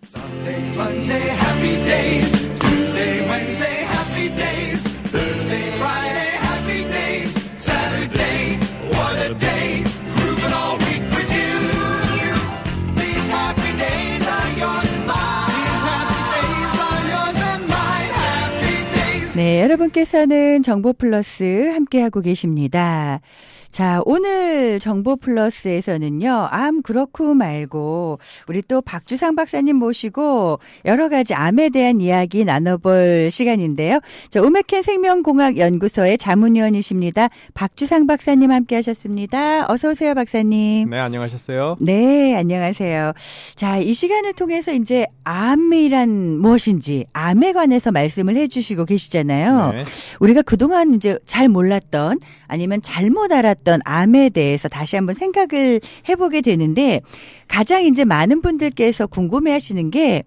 Sunday, Monday, happy days. Tuesday, Wednesday, happy days. Thursday, Friday, happy days. Saturday, what a day. Grooving all week with you. These happy days are yours and mine. These happy days are yours and mine. Happy days. 네, 여러분께서는 정보 플러스 함께하고 계십니다. 자, 오늘 정보 플러스에서는요, 암 그렇고 말고 우리 또 박주상 박사님 모시고 여러 가지 암에 대한 이야기 나눠볼 시간인데요. 자, 오메켄 생명공학연구소의 자문위원이십니다. 박주상 박사님 함께하셨습니다. 어서 오세요, 박사님. 네, 안녕하셨어요. 네, 안녕하세요. 자, 이 시간을 통해서 이제 암이란 무엇인지 암에 관해서 말씀을 해주시고 계시잖아요. 네. 우리가 그동안 이제 잘 몰랐던 아니면 잘못 알았던 암에 대해서 다시 한번 생각을 해보게 되는데 가장 이제 많은 분들께서 궁금해하시는 게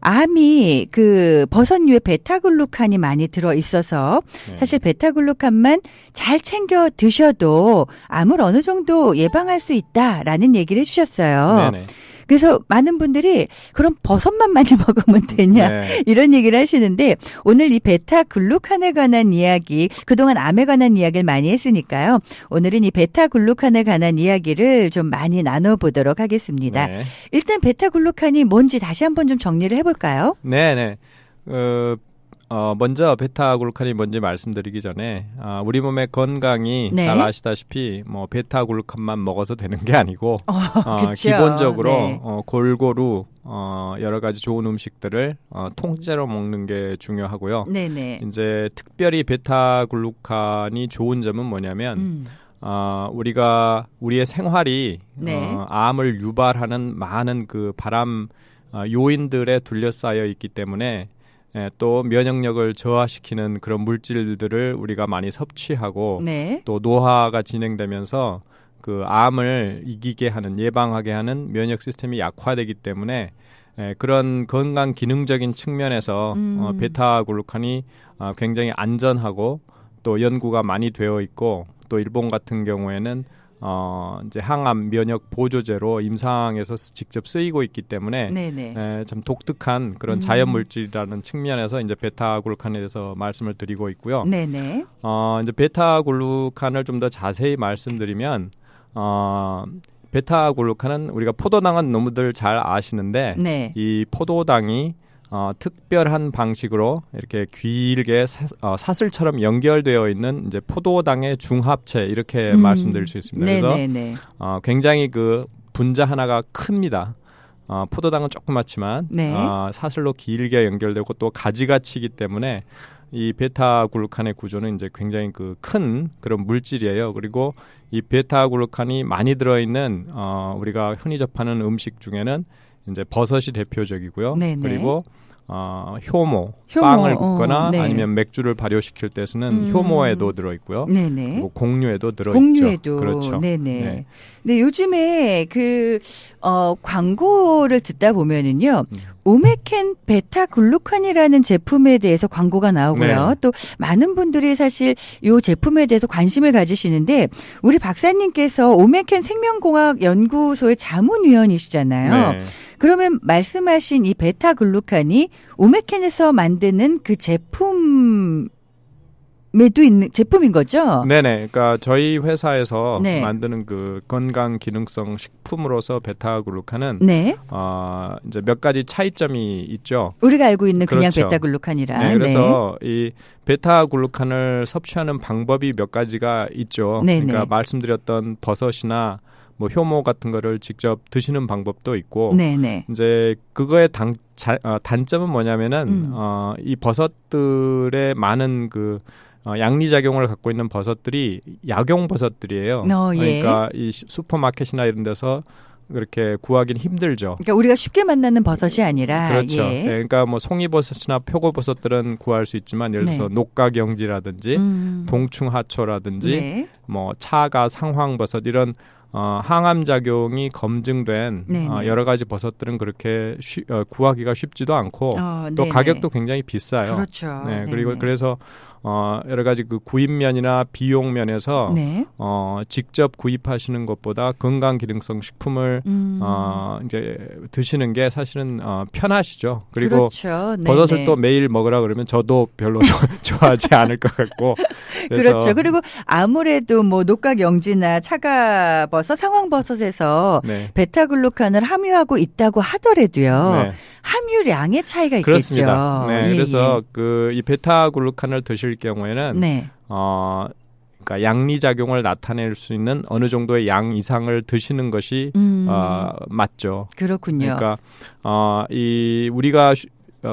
암이 그 버섯류에 베타글루칸이 많이 들어 있어서 네. 사실 베타글루칸만 잘 챙겨 드셔도 암을 어느 정도 예방할 수 있다라는 얘기를 해주셨어요. 네네. 그래서 많은 분들이 그럼 버섯만 많이 먹으면 되냐 네. 이런 얘기를 하시는데 오늘 이 베타글루칸에 관한 이야기 그동안 암에 관한 이야기를 많이 했으니까요. 오늘은 이 베타글루칸에 관한 이야기를 좀 많이 나눠보도록 하겠습니다. 네. 일단 베타글루칸이 뭔지 다시 한번 좀 정리를 해볼까요? 네네. 먼저 베타글루칸이 뭔지 말씀드리기 전에 우리 몸의 건강이 네. 잘 아시다시피 뭐 베타글루칸만 먹어서 되는 게 아니고 그쵸. 기본적으로 네. 골고루 여러 가지 좋은 음식들을 통째로 먹는 게 중요하고요. 네네. 이제 특별히 베타글루칸이 좋은 점은 뭐냐면 우리가 우리의 생활이 네. 암을 유발하는 많은 그 발암 요인들에 둘러싸여 있기 때문에 또 면역력을 저하시키는 그런 물질들을 우리가 많이 섭취하고 네. 또 노화가 진행되면서 그 암을 이기게 하는 예방하게 하는 면역 시스템이 약화되기 때문에 그런 건강 기능적인 측면에서 베타글루칸이 굉장히 안전하고 또 연구가 많이 되어 있고 또 일본 같은 경우에는 이제 항암 면역 보조제로 임상에서 직접 쓰이고 있기 때문에 네네. 참 독특한 그런 자연 물질이라는 측면에서 이제 베타글루칸에 대해서 말씀을 드리고 있고요. 네네. 이제 베타글루칸을 좀 더 자세히 말씀드리면 베타글루칸은 우리가 포도당은 너무들 잘 아시는데 네. 이 포도당이 특별한 방식으로 이렇게 길게 사슬처럼 연결되어 있는 이제 포도당의 중합체 이렇게 말씀드릴 수 있습니다. 그래서 네네네. 굉장히 그 분자 하나가 큽니다. 포도당은 조그맣지만 네. 사슬로 길게 연결되고 또 가지가 치기 때문에 이 베타글루칸의 구조는 이제 굉장히 그 큰 그런 물질이에요. 그리고 이 베타글루칸이 많이 들어있는 우리가 흔히 접하는 음식 중에는 이제 버섯이 대표적이고요. 네네. 그리고 효모, 빵을 굽거나 네. 아니면 맥주를 발효시킬 때 쓰는 효모에도 들어있고요. 네네. 그리고 곡류에도 들어있죠. 공유에도. 그렇죠. 네네. 네. 네, 요즘에 광고를 듣다 보면은요, 오메켄 베타글루칸이라는 제품에 대해서 광고가 나오고요. 네. 또 많은 분들이 사실 이 제품에 대해서 관심을 가지시는데, 우리 박사님께서 오메켄 생명공학연구소의 자문위원이시잖아요. 네. 그러면 말씀하신 이 베타글루칸이 오메켄에서 만드는 그 제품에도 있는 제품인 거죠? 네네. 그러니까 저희 회사에서 네. 만드는 그 건강 기능성 식품으로서 베타글루칸은 네. 이제 몇 가지 차이점이 있죠. 우리가 알고 있는 그냥 그렇죠. 베타글루칸이라. 네, 그래서 이 베타글루칸을 섭취하는 방법이 몇 가지가 있죠. 네네. 그러니까 말씀드렸던 버섯이나 뭐 효모 같은 거를 직접 드시는 방법도 있고 네네. 이제 그거의 단점은 뭐냐면은 이 버섯들의 많은 그 양리작용을 갖고 있는 버섯들이 약용 버섯들이에요. 예. 그러니까 이 슈퍼마켓이나 이런 데서 그렇게 구하기는 힘들죠. 그러니까 우리가 쉽게 만나는 버섯이 아니라. 그렇죠. 예. 예, 그러니까 뭐 송이버섯이나 표고버섯들은 구할 수 있지만 예를 들어서 네. 녹각영지라든지 동충하초라든지 네. 뭐 차가 상황버섯 이런 항암 작용이 검증된 네네. 여러 가지 버섯들은 그렇게 구하기가 쉽지도 않고 또 네네. 가격도 굉장히 비싸요. 그렇죠. 네, 네네. 그리고 그래서 여러 가지 그 구입면이나 비용 면에서 네. 직접 구입하시는 것보다 건강 기능성 식품을 이제 드시는 게 사실은 편하시죠. 그리고 그렇죠. 네, 버섯을 네. 또 매일 먹으라 그러면 저도 별로 좋아하지 않을 것 같고. 그래서 그렇죠. 그리고 아무래도 뭐 녹각영지나 차가버섯, 상황버섯에서 네. 베타글루칸을 함유하고 있다고 하더라도요. 네. 함유량의 차이가 있겠죠. 그렇습니다. 네, 예, 그래서 그 이 베타글루칸을 드실 경우에는 네. 그러니까 양리 작용을 나타낼 수 있는 어느 정도의 양 이상을 드시는 것이 맞죠. 그렇군요. 그러니까 이 우리가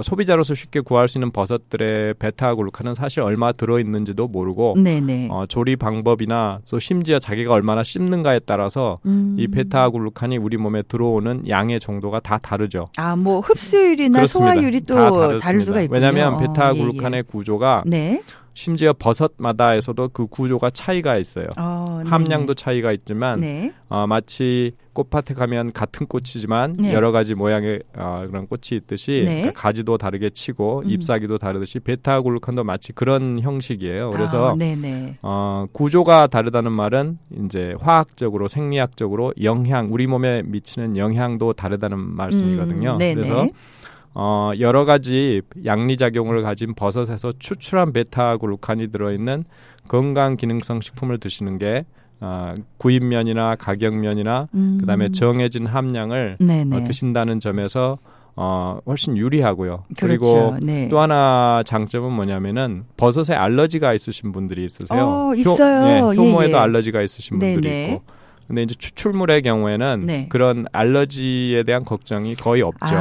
소비자로서 쉽게 구할 수 있는 버섯들의 베타글루칸은 사실 얼마 들어있는지도 모르고 네네. 조리 방법이나 또 심지어 자기가 얼마나 씹는가에 따라서 이 베타글루칸이 우리 몸에 들어오는 양의 정도가 다 다르죠. 뭐 흡수율이나 그렇습니다. 소화율이 또 다 다를 다르습니다. 수가 있군요. 왜냐하면 베타글루칸의 구조가 네. 심지어 버섯마다에서도 그 구조가 차이가 있어요. 함량도 차이가 있지만 네. 마치 꽃밭에 가면 같은 꽃이지만 네. 여러 가지 모양의 그런 꽃이 있듯이 네. 그러니까 가지도 다르게 치고 잎사귀도 다르듯이 베타글루칸도 마치 그런 형식이에요. 그래서 네네. 구조가 다르다는 말은 이제 화학적으로 생리학적으로 영향 우리 몸에 미치는 영향도 다르다는 말씀이거든요. 그래서 여러 가지 양리작용을 가진 버섯에서 추출한 베타글루칸이 들어있는 건강 기능성 식품을 드시는 게 구입면이나 가격면이나 그다음에 정해진 함량을 드신다는 점에서 훨씬 유리하고요. 그렇죠. 그리고 네. 또 하나 장점은 뭐냐면은 버섯에 알러지가 있으신 분들이 있으세요. 있어요. 효모에도 예. 알러지가 있으신 분들이 네네. 있고. 근데 이제 추출물의 경우에는 네. 그런 알러지에 대한 걱정이 거의 없죠.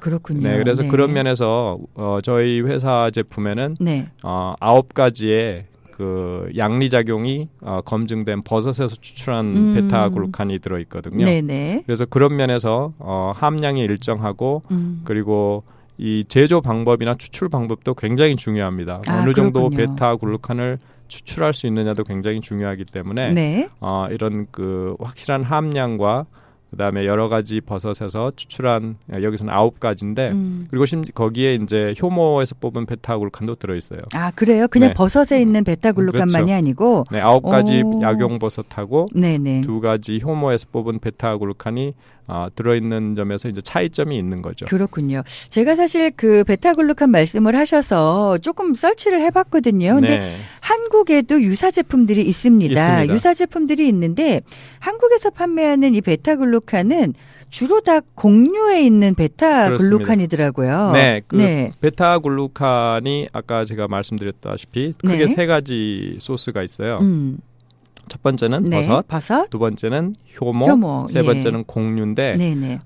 그렇군요. 네, 그래서 네. 그런 면에서 저희 회사 제품에는 네. 9가지의 그 양리작용이 검증된 버섯에서 추출한 베타글루칸이 들어있거든요. 네네. 그래서 그런 면에서 함량이 일정하고 그리고 이 제조 방법이나 추출 방법도 굉장히 중요합니다. 어느 정도 그렇군요. 베타글루칸을 추출할 수 있느냐도 굉장히 중요하기 때문에 네. 이런 그 확실한 함량과 그다음에 여러 가지 버섯에서 추출한 여기서는 9가지인데 그리고 거기에 이제 효모에서 뽑은 베타글루칸도 들어있어요. 그래요? 그냥 네. 버섯에 있는 베타글루칸만이 그렇죠. 아니고 네, 9가지 약용버섯하고 네네. 2가지 효모에서 뽑은 베타글루칸이 들어있는 점에서 이제 차이점이 있는 거죠. 그렇군요. 제가 사실 그 베타글루칸 말씀을 하셔서 조금 서치를 해봤거든요. 근데 네. 한국에도 유사 제품들이 있습니다. 있습니다. 유사 제품들이 있는데 한국에서 판매하는 이 베타글루칸은 주로 다 곡류에 있는 베타글루칸이더라고요. 네, 베타글루칸이 아까 제가 말씀드렸다시피 크게 네. 3가지 소스가 있어요. 첫 번째는 네. 버섯, 두 번째는 효모, 세 번째는 곡류인데 네네.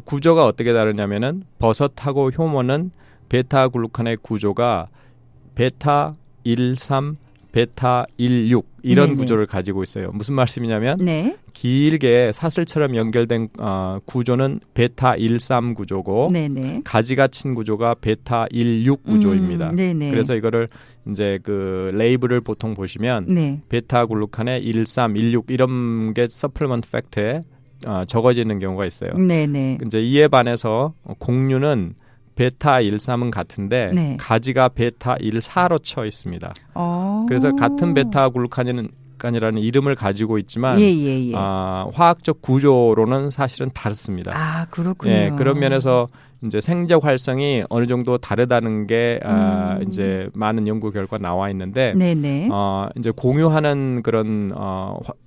구조가 어떻게 다르냐면은 버섯하고 효모는 베타글루칸의 구조가 베타 13, 베타 16 이런 네네. 구조를 가지고 있어요. 무슨 말씀이냐면 네. 길게 사슬처럼 연결된 구조는 베타 13 구조고 네네. 가지가 친 구조가 베타 16 구조입니다. 네네. 그래서 이거를 이제 그 레이블을 보통 보시면 네. 베타글루칸의 13, 16 이런 게 서플리먼트 팩트에 적어지는 경우가 있어요. 네네. 이제 이에 반해서 곡류는 베타 13은 같은데 네. 가지가 베타 14로 쳐 있습니다. 그래서 같은 베타글루칸이라는 이름을 가지고 있지만 예. 화학적 구조로는 사실은 다릅니다. 그렇군요. 예, 그런 면에서 이제 생적 활성이 어느 정도 다르다는 게 이제 많은 연구 결과 나와 있는데 네네. 이제 공유하는 그런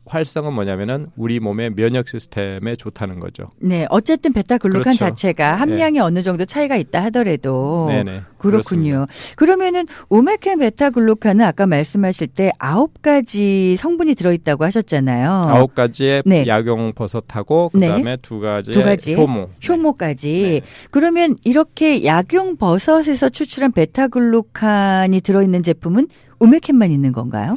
활성은 뭐냐면은 우리 몸의 면역 시스템에 좋다는 거죠. 네, 어쨌든 베타글루칸 그렇죠. 자체가 함량이 어느 정도 차이가 있다 하더라도 네네. 그렇군요. 그러면은 오메켄 베타글루칸은 아까 말씀하실 때 9가지 성분이 들어있다고 하셨잖아요. 9가지의 네. 약용 버섯하고 네. 그다음에 2가지의 효모. 효모까지. 네. 그러면 이렇게 약용 버섯에서 추출한 베타글루칸이 들어있는 제품은 오메켄만 있는 건가요?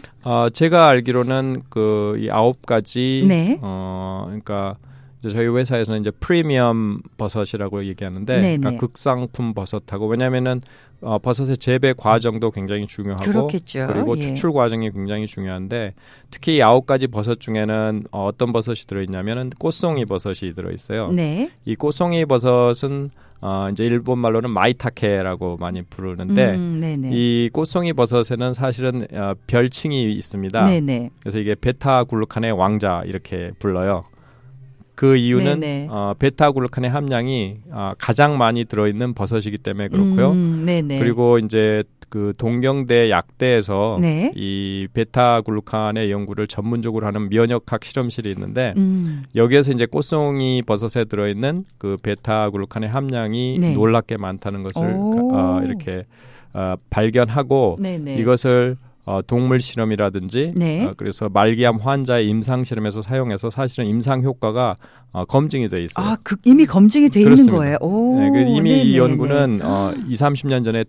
제가 알기로는 그 이 9가지 네. 그러니까 이제 저희 회사에서는 이제 프리미엄 버섯이라고 얘기하는데 그러니까 극상품 버섯하고 왜냐면은 버섯의 재배 과정도 굉장히 중요하고 그렇겠죠. 그리고 예. 추출 과정이 굉장히 중요한데 특히 이 9가지 버섯 중에는 어떤 버섯이 들어있냐면은 꽃송이 버섯이 들어있어요. 네. 이 꽃송이 버섯은 이제 일본 말로는 마이타케라고 많이 부르는데 네네. 이 꽃송이 버섯에는 사실은 별칭이 있습니다. 네네. 그래서 이게 베타글루칸의 왕자 이렇게 불러요. 그 이유는 네네. 베타글루칸의 함량이 가장 많이 들어있는 버섯이기 때문에 그렇고요. 네네. 그리고 이제 그 동경대 약대에서 네. 이 베타글루칸의 연구를 전문적으로 하는 면역학 실험실이 있는데 여기에서 이제 꽃송이 버섯에 들어있는 그 베타글루칸의 함량이 네. 놀랍게 많다는 것을 오. 이렇게 발견하고 네네. 이것을 동물 실험이라든지 네. 그래서 말기암 환자의 임상 실험에서 사용해서 사실은 임상 효과가 검증이 돼 있어요. 아, 이미 검증이 돼 그렇습니다. 있는 거예요. 오. 네, 이미 네네네. 이 연구는 20-30년 전에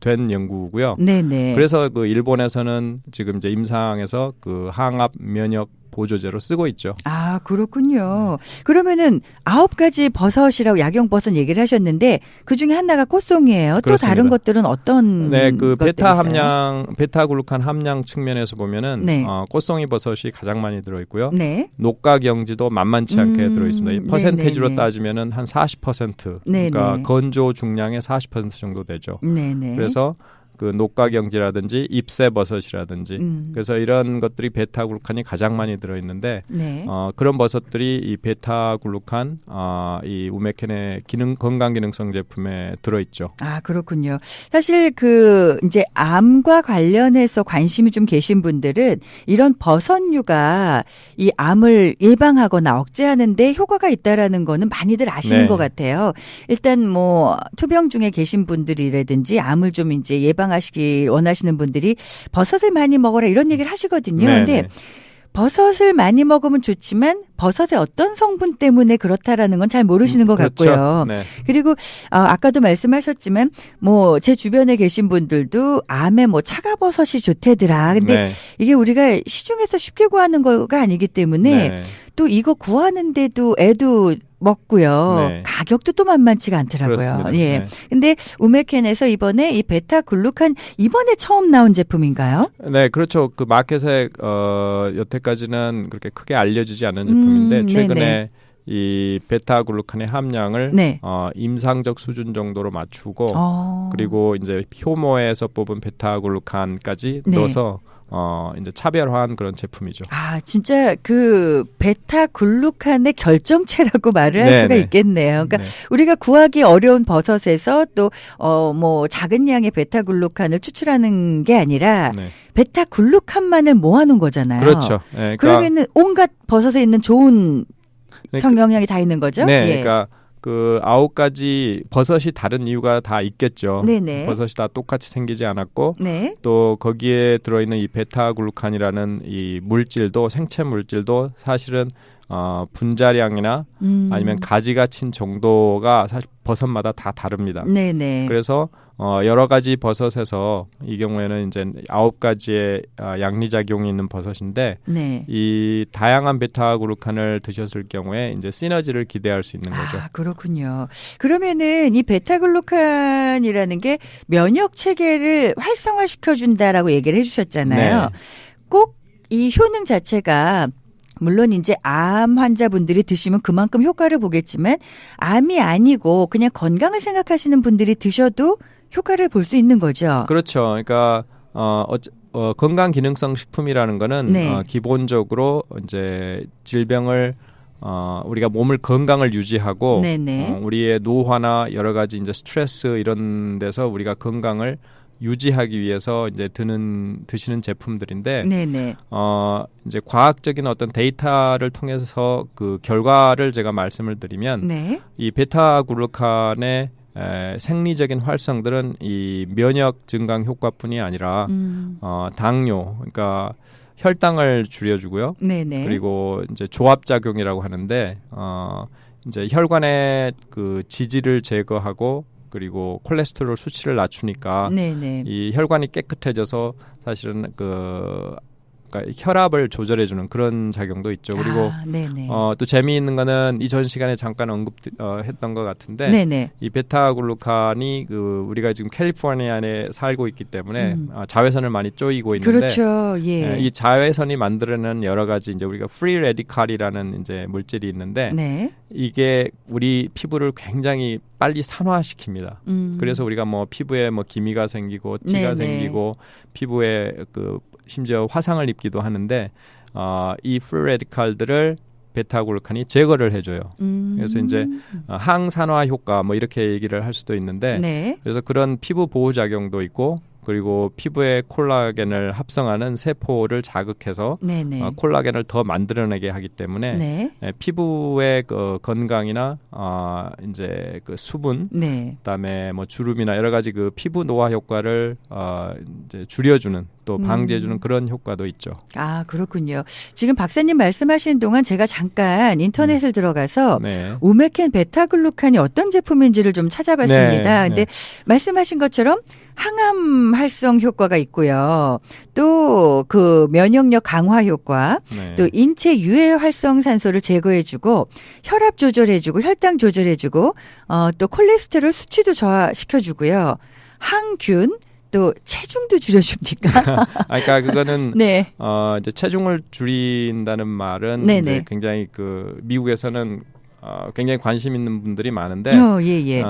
된 연구고요. 네네. 그래서 그 일본에서는 지금 이제 임상에서 그 항압 면역 보조제로 쓰고 있죠. 아, 그렇군요. 그러면은 9가지 버섯이라고 약용버섯 얘기를 하셨는데 그중에 하나가 꽃송이에요. 또 그렇습니다. 다른 것들은 어떤 네, 그 것들이 베타 있어요? 함량, 베타글루칸 함량 측면에서 보면은 네. 꽃송이 버섯이 가장 많이 들어 있고요. 네. 녹각영지도 만만치 않게 들어 있습니다. 이 퍼센테이지로 네네네. 따지면은 한 40%, 네네. 그러니까 건조 중량의 40% 정도 되죠. 네네. 그래서 그 녹각영지라든지 잎새버섯이라든지 그래서 이런 것들이 베타글루칸이 가장 많이 들어 있는데 네. 그런 버섯들이 이 베타글루칸 이 우메켄의 건강 기능성 제품에 들어 있죠. 아, 그렇군요. 사실 그 이제 암과 관련해서 관심이 좀 계신 분들은 이런 버섯류가 이 암을 예방하거나 억제하는데 효과가 있다라는 거는 많이들 아시는 네. 것 같아요. 일단 뭐 투병 중에 계신 분들이라든지 암을 좀 이제 예방하시기 원하시는 분들이 버섯을 많이 먹어라 이런 얘기를 하시거든요. 네, 근데 네. 버섯을 많이 먹으면 좋지만 버섯의 어떤 성분 때문에 그렇다라는 건 잘 모르시는 것 그렇죠. 같고요. 네. 그리고 아까도 말씀하셨지만 뭐 제 주변에 계신 분들도 암에 뭐 차가버섯이 좋대더라. 근데 네. 이게 우리가 시중에서 쉽게 구하는 거가 아니기 때문에 네. 또 이거 구하는데도 애도 먹고요. 네. 가격도 또 만만치가 않더라고요. 그렇습니다. 예. 네. 근데 우메켄에서 이번에 이 베타글루칸 이번에 처음 나온 제품인가요? 네, 그렇죠. 그 마켓에 여태까지는 그렇게 크게 알려지지 않은 제품인데 최근에 네네. 이 베타글루칸의 함량을 네. 임상적 수준 정도로 맞추고 어. 그리고 이제 효모에서 뽑은 베타글루칸까지 네. 넣어서 이제 차별화한 그런 제품이죠. 아, 진짜 그 베타글루칸의 결정체라고 말을 할 네, 수가 네. 있겠네요. 그러니까 네. 우리가 구하기 어려운 버섯에서 또 뭐 작은 양의 베타글루칸을 추출하는 게 아니라 네. 베타글루칸만을 모아놓은 거잖아요. 그렇죠. 네, 그러면은 온갖 버섯에 있는 좋은 그러니까- 성영향이 다 있는 거죠? 네, 예. 그러니까 그 9가지 버섯이 다른 이유가 다 있겠죠. 네네. 버섯이 다 똑같이 생기지 않았고 네. 또 거기에 들어있는 이 베타글루칸이라는 이 물질도 생체 물질도 사실은 분자량이나 아니면 가지가 친 정도가 사실 버섯마다 다 다릅니다. 네네. 그래서 여러 가지 버섯에서 이 경우에는 이제 9가지의 양리작용이 있는 버섯인데 네. 이 다양한 베타글루칸을 드셨을 경우에 이제 시너지를 기대할 수 있는 거죠. 아, 그렇군요. 그러면은 이 베타글루칸이라는 게 면역 체계를 활성화시켜 준다라고 얘기를 해주셨잖아요. 네. 꼭 이 효능 자체가 물론 이제 암 환자분들이 드시면 그만큼 효과를 보겠지만 암이 아니고 그냥 건강을 생각하시는 분들이 드셔도 효과를 볼 수 있는 거죠. 그렇죠. 그러니까 건강 기능성 식품이라는 거는 네. 기본적으로 이제 질병을 우리가 몸을 건강을 유지하고 네네. 우리의 노화나 여러 가지 이제 스트레스 이런 데서 우리가 건강을 유지하기 위해서 이제 드시는 제품들인데 네네. 이제 과학적인 어떤 데이터를 통해서 그 결과를 제가 말씀을 드리면 네. 이 베타글루칸의 생리적인 활성들은 이 면역 증강 효과뿐이 아니라 당뇨, 그러니까 혈당을 줄여주고요. 네네. 그리고 이제 조합 작용이라고 하는데 이제 혈관의 그 지질을 제거하고 그리고 콜레스테롤 수치를 낮추니까 네네. 이 혈관이 깨끗해져서 사실은 그러니까 혈압을 조절해주는 그런 작용도 있죠. 그리고 네네. 또 재미있는 거는 이전 시간에 잠깐 언급했던 것 같은데 네네. 이 베타글루칸이 우리가 지금 캘리포니아에 살고 있기 때문에 자외선을 많이 쪼이고 있는데 그렇죠. 예. 이 자외선이 만들어내는 여러 가지 이제 우리가 프리 레디칼이라는 이제 물질이 있는데 네. 이게 우리 피부를 굉장히 빨리 산화시킵니다. 그래서 우리가 뭐 피부에 뭐 기미가 생기고 티가 네네. 생기고 피부에 그 심지어 화상을 입기도 하는데 이 프리 레디칼들을 베타글루칸이 제거를 해줘요. 그래서 이제 항산화 효과 뭐 이렇게 얘기를 할 수도 있는데 네. 그래서 그런 피부 보호 작용도 있고 그리고 피부에 콜라겐을 합성하는 세포를 자극해서 네네. 콜라겐을 더 만들어내게 하기 때문에 네. 피부의 그 건강이나 이제 그 수분, 네. 그다음에 뭐 주름이나 여러 가지 그 피부 노화 효과를 이제 줄여주는 또 방지해주는 그런 효과도 있죠. 아, 그렇군요. 지금 박사님 말씀하시는 동안 제가 잠깐 인터넷을 들어가서 네. 우메켄 베타글루칸이 어떤 제품인지를 좀 찾아봤습니다. 네, 근데 네. 말씀하신 것처럼 항암 활성 효과가 있고요. 또 그 면역력 강화 효과, 네. 또 인체 유해 활성산소를 제거해주고 혈압 조절해주고 혈당 조절해주고 또 콜레스테롤 수치도 저하시켜주고요. 항균 또 체중도 줄여줍니까? 그러니까 그거는 네. 이제 체중을 줄인다는 말은 네네. 이제 굉장히 그 미국에서는 굉장히 관심 있는 분들이 많은데 예.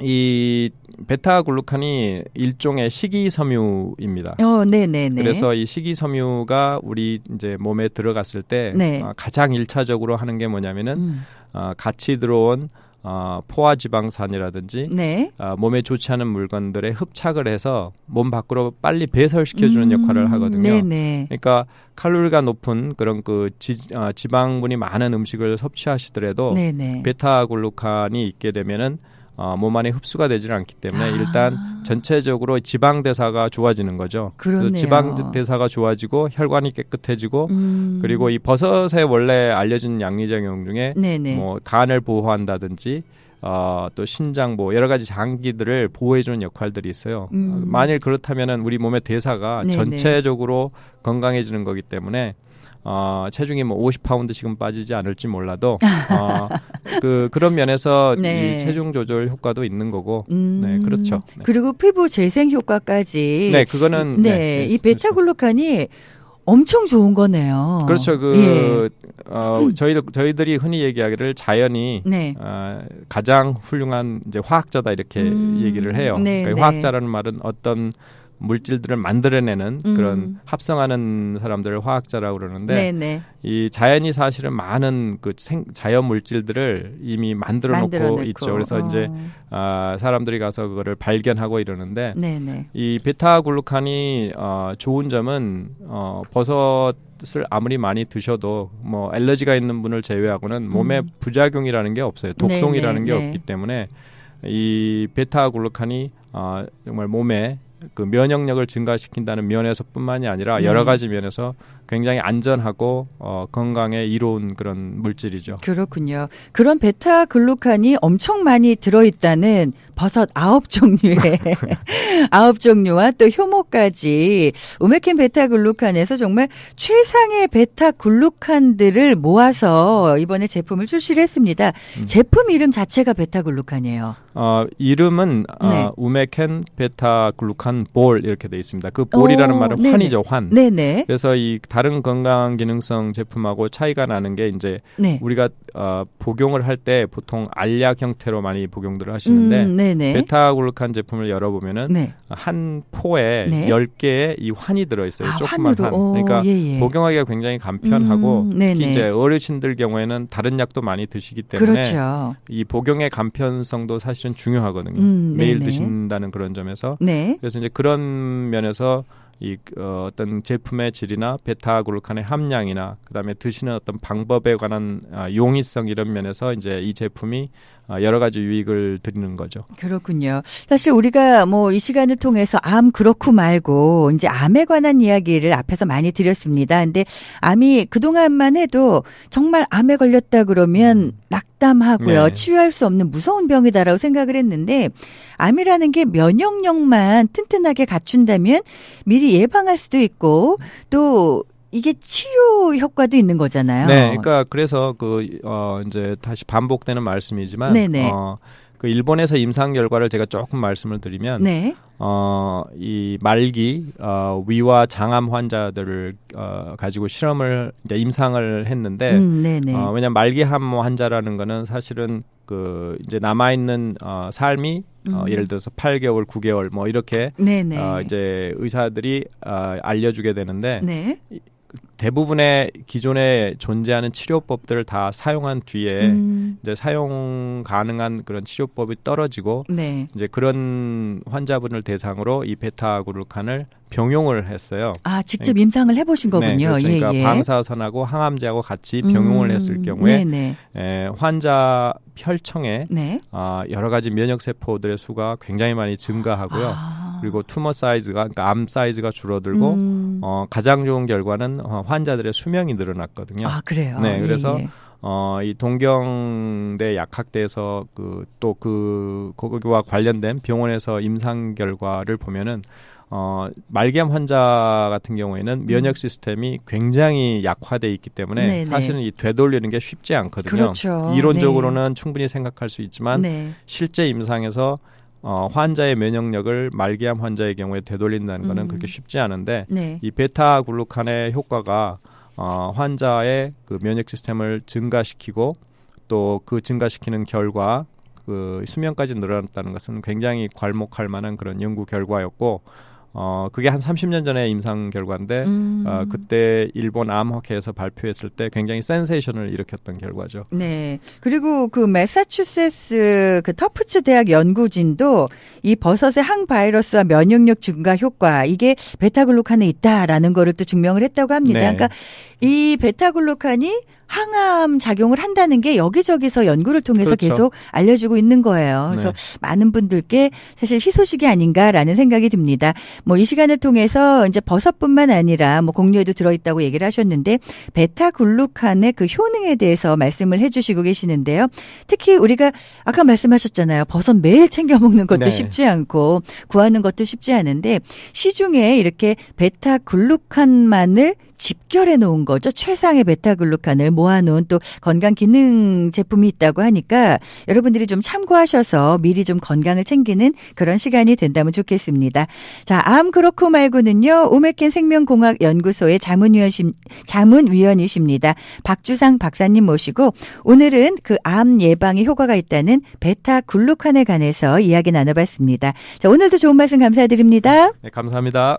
이 베타글루칸이 일종의 식이섬유입니다. 네네네. 그래서 이 식이섬유가 우리 이제 몸에 들어갔을 때 네. 가장 일차적으로 하는 게 뭐냐면은 같이 들어온 포화지방산이라든지 네. 몸에 좋지 않은 물건들에 흡착을 해서 몸 밖으로 빨리 배설시켜주는 역할을 하거든요. 네네. 그러니까 칼로리가 높은 그런 그 지방분이 많은 음식을 섭취하시더라도 네네. 베타글루칸이 있게 되면은 몸 안에 흡수가 되지는 않기 때문에 일단 전체적으로 지방 대사가 좋아지는 거죠. 그렇네요. 그래서 지방 대사가 좋아지고 혈관이 깨끗해지고 그리고 이 버섯의 원래 알려진 양리작용 중에 네네. 뭐 간을 보호한다든지 또 신장 보호 여러 가지 장기들을 보호해주는 역할들이 있어요. 만일 그렇다면은 우리 몸의 대사가 네네. 전체적으로 건강해지는 거기 때문에 체중이 뭐 50파운드씩은 빠지지 않을지 몰라도 그런 면에서 네. 이 체중 조절 효과도 있는 거고 네 그렇죠. 네. 그리고 피부 재생 효과까지. 네 그거는 네, 이 베타글루칸이 엄청 좋은 거네요. 그렇죠. 예. 저희들이 흔히 얘기하기를 자연이 네. 가장 훌륭한 이제 화학자다 이렇게 얘기를 해요. 네, 그러니까 네. 화학자라는 말은 어떤 물질들을 만들어내는 그런 합성하는 사람들을 화학자라고 그러는데 네네. 이 자연이 사실은 많은 그 자연 물질들을 이미 만들어 놓고 있죠. 그래서 이제 사람들이 가서 그거를 발견하고 이러는데 네네. 이 베타글루칸이 좋은 점은 버섯을 아무리 많이 드셔도 뭐 알러지가 있는 분을 제외하고는 몸에 부작용이라는 게 없어요. 독성이라는 게 네네. 없기 때문에 이 베타글루칸이 정말 몸에 그 면역력을 증가시킨다는 면에서뿐만이 아니라 여러 가지 면에서 굉장히 안전하고 건강에 이로운 그런 물질이죠. 그렇군요. 그런 베타글루칸이 엄청 많이 들어있다는 버섯 9종류의 9종류와 또 효모까지 우메켄 베타글루칸에서 정말 최상의 베타글루칸들을 모아서 이번에 제품을 출시를 했습니다. 제품 이름 자체가 베타글루칸이에요. 이름은 네. 우메켄 베타글루칸 볼 이렇게 돼 있습니다. 그 볼이라는 말은 네네. 환이죠, 환. 네네. 그래서 이 다른 건강 기능성 제품하고 차이가 나는 게 이제 네. 우리가 복용을 할 때 보통 알약 형태로 많이 복용들을 하시는데 네네. 베타글루칸 제품을 열어보면은 네. 한 포에 네. 10개의 이 환이 들어있어요. 조그만 환으로. 환. 그러니까 예. 복용하기가 굉장히 간편하고 네네. 특히 이제 어르신들 경우에는 다른 약도 많이 드시기 때문에 그렇죠. 이 복용의 간편성도 사실은 중요하거든요. 매일 네네. 드신다는 그런 점에서 네. 그래서 이제 그런 면에서 이 어떤 제품의 질이나 베타글루칸의 함량이나 그다음에 드시는 어떤 방법에 관한 용이성 이런 면에서 이제 이 제품이 여러 가지 유익을 드리는 거죠. 그렇군요. 사실 우리가 뭐 이 시간을 통해서 암 그렇고 말고 이제 암에 관한 이야기를 앞에서 많이 드렸습니다. 근데 암이 그동안만 해도 정말 암에 걸렸다 그러면 낙담하고요. 네. 치유할 수 없는 무서운 병이다라고 생각을 했는데 암이라는 게 면역력만 튼튼하게 갖춘다면 미리 예방할 수도 있고 또 이게 치료 효과도 있는 거잖아요. 네, 그러니까 그래서 이제 다시 반복되는 말씀이지만 네네. 그 일본에서 임상 결과를 제가 조금 말씀을 드리면 네. 이 말기 위와 장암 환자들을 가지고 실험을 이제 임상을 했는데 네네. 왜냐하면 말기암 환자라는 거는 사실은 그 이제 남아 있는 삶이 예를 들어서 8개월, 9개월 뭐 이렇게 네네. 이제 의사들이 알려주게 되는데 네. 대부분의 기존에 존재하는 치료법들을 다 사용한 뒤에 이제 사용 가능한 그런 치료법이 떨어지고 네. 이제 그런 환자분을 대상으로 이 베타글루칸을 병용을 했어요. 아, 직접 임상을 해보신 거군요. 네, 그렇죠. 예, 그러니까 예. 방사선하고 항암제하고 같이 병용을 했을 경우에 네네. 환자 혈청에 네. 여러 가지 면역 세포들의 수가 굉장히 많이 증가하고요. 아. 그리고 투머 사이즈가 그러니까 암 사이즈가 줄어들고 가장 좋은 결과는 환자들의 수명이 늘어났거든요. 아, 그래요. 네, 그래서 예, 예. 이 동경대 약학대에서 거기와 관련된 병원에서 임상 결과를 보면은 말기암 환자 같은 경우에는 면역 시스템이 굉장히 약화돼 있기 때문에 네네. 사실은 이 되돌리는 게 쉽지 않거든요. 그렇죠. 이론적으로는 충분히 생각할 수 있지만 네. 실제 임상에서 환자의 면역력을 말기암 환자의 경우에 되돌린다는 것은 그렇게 쉽지 않은데 네. 이 베타글루칸의 효과가 환자의 그 면역 시스템을 증가시키고 또 그 증가시키는 결과 그 수명까지 늘어났다는 것은 굉장히 괄목할 만한 그런 연구 결과였고 그게 한 30년 전의 임상 결과인데 그때 일본 암학회에서 발표했을 때 굉장히 센세이션을 일으켰던 결과죠. 네. 그리고 그 매사추세츠 그 터프츠 대학 연구진도 이 버섯의 항바이러스와 면역력 증가 효과 이게 베타글루칸에 있다라는 거를 또 증명을 했다고 합니다. 네. 그러니까 이 베타글루칸이 항암 작용을 한다는 게 여기저기서 연구를 통해서 그렇죠. 계속 알려주고 있는 거예요. 그래서 네. 많은 분들께 사실 희소식이 아닌가라는 생각이 듭니다. 뭐 이 시간을 통해서 이제 버섯뿐만 아니라 뭐 곡류에도 들어있다고 얘기를 하셨는데 베타글루칸의 그 효능에 대해서 말씀을 해주시고 계시는데요. 특히 우리가 아까 말씀하셨잖아요. 버섯 매일 챙겨 먹는 것도 네. 쉽지 않고 구하는 것도 쉽지 않은데 시중에 이렇게 베타글루칸만을 집결해 놓은 거죠. 최상의 베타글루칸을 모아놓은 또 건강 기능 제품이 있다고 하니까 여러분들이 좀 참고하셔서 미리 좀 건강을 챙기는 그런 시간이 된다면 좋겠습니다. 자, 암 그렇고 말고는요. 오메켄 생명공학연구소의 자문위원이십니다. 박주상 박사님 모시고 오늘은 그 암 예방에 효과가 있다는 베타글루칸에 관해서 이야기 나눠봤습니다. 자, 오늘도 좋은 말씀 감사드립니다. 네, 감사합니다.